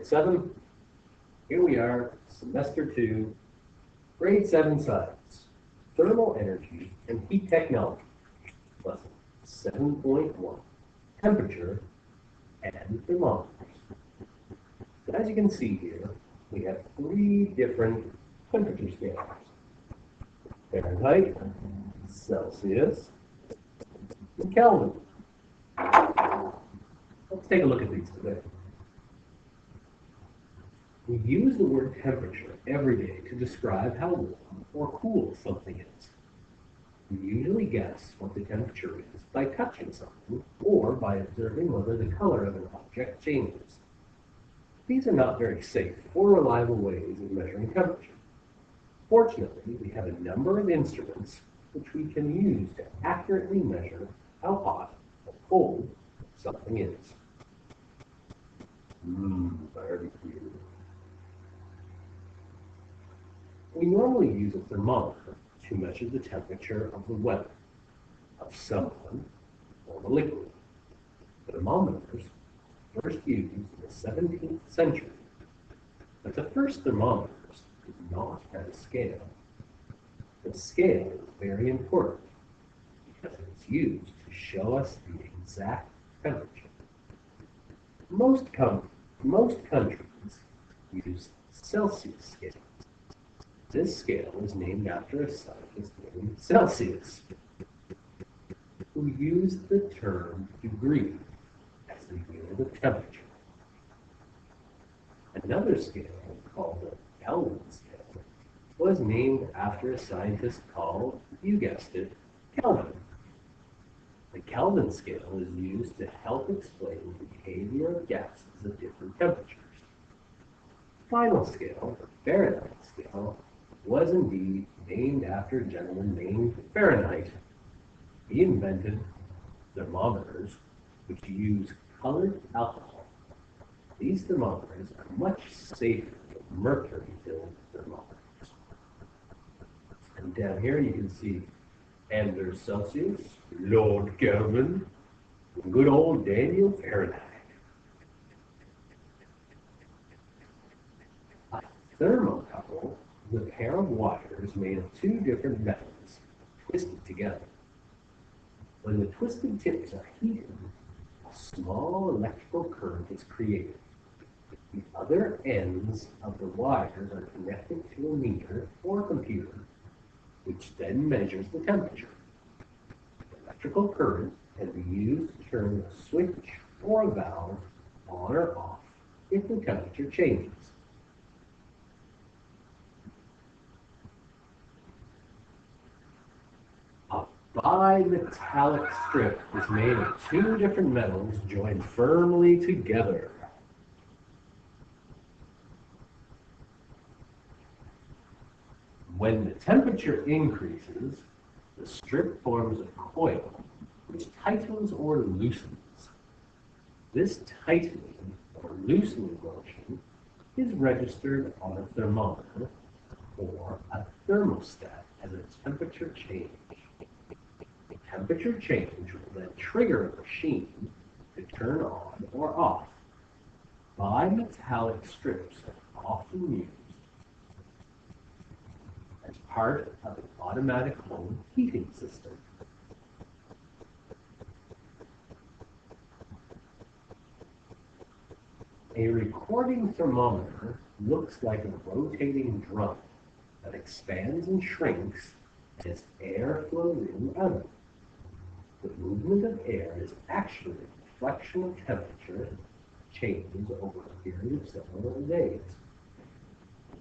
Grade 7. Here we are, Semester 2, Grade 7 Science, Thermal Energy and Heat Technology, Lesson 7.1, Temperature and Thermometers. As you can see here, we have 3 different temperature scales: Fahrenheit, Celsius, and Kelvin. Let's take a look at these today. We use the word temperature every day to describe how warm or cool something is. We usually guess what the temperature is by touching something or by observing whether the color of an object changes. These are not very safe or reliable ways of measuring temperature. Fortunately, we have a number of instruments which we can use to accurately measure how hot or cold something is. Barbecue. We normally use a thermometer to measure the temperature of the weather, of someone, or the liquid. Thermometers first used in the 17th century, but the first thermometers did not have a scale. The scale is very important because it's used to show us the exact temperature. Most countries use Celsius scale. This scale is named after a scientist named Celsius, who used the term degree as the unit of temperature. Another scale, called the Kelvin scale, was named after a scientist called, you guessed it, Kelvin. The Kelvin scale is used to help explain the behavior of gases at different temperatures. The final scale, the Fahrenheit scale, was indeed named after a gentleman named Fahrenheit. He invented thermometers which use colored alcohol. These thermometers are much safer than mercury-filled thermometers. And down here you can see Anders Celsius, Lord Kelvin, and good old Daniel Fahrenheit. A thermocouple is a pair of wires made of 2 different metals twisted together. When the twisted tips are heated, a small electrical current is created. The other ends of the wires are connected to a meter or computer, which then measures the temperature. The electrical current can be used to turn a switch or a valve on or off if the temperature changes. A bimetallic strip is made of 2 different metals joined firmly together. When the temperature increases, the strip forms a coil which tightens or loosens. This tightening or loosening motion is registered on a thermometer or a thermostat as a temperature change. The temperature change will then trigger a machine to turn on or off. Bimetallic strips are often used as part of an automatic home heating system. A recording thermometer looks like a rotating drum that expands and shrinks as air flows in and out. The movement of air is actually a reflection of temperature changes over a period of several days.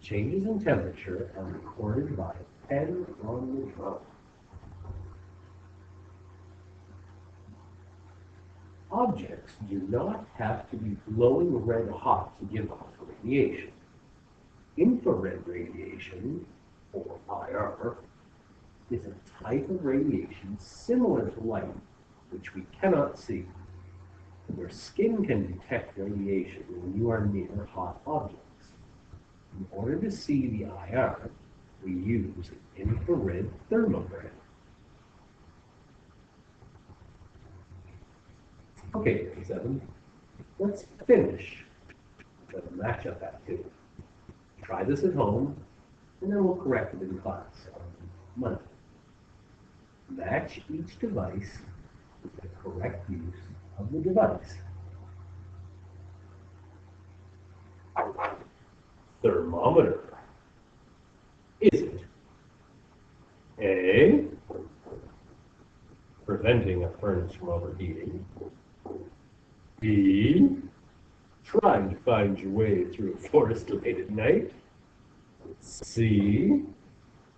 Changes in temperature are recorded by a pen on the drum. Objects do not have to be glowing red hot to give off radiation. Infrared radiation, or IR, is a type of radiation similar to light, which we cannot see. Your skin can detect radiation when you are near hot objects. In order to see the IR, we use an infrared thermogram. Okay, 7. Let's finish that will match up that to. Try this at home, and then we'll correct it in class on Monday. Match each device with the correct use of the device. Thermometer. Is it A, preventing a furnace from overheating, B, trying to find your way through a forest late at night, C,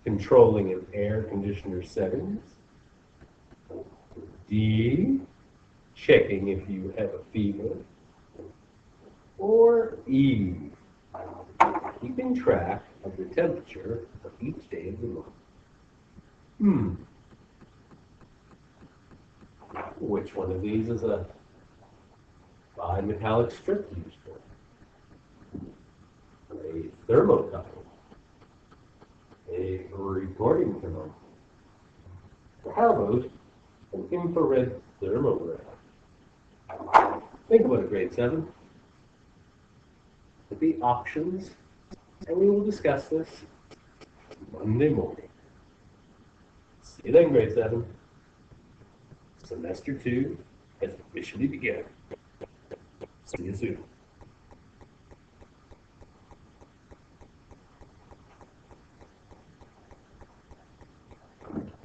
controlling an air conditioner settings, D, checking if you have a fever, or E, keeping track of the temperature of each day of the month. Which one of these is a bimetallic strip used for? A thermocouple, a recording thermometer, or how about an infrared thermograph? Think about it, grade 7. The options, and we will discuss this Monday morning. See you then, grade 7. Semester 2 has officially begun. See you soon.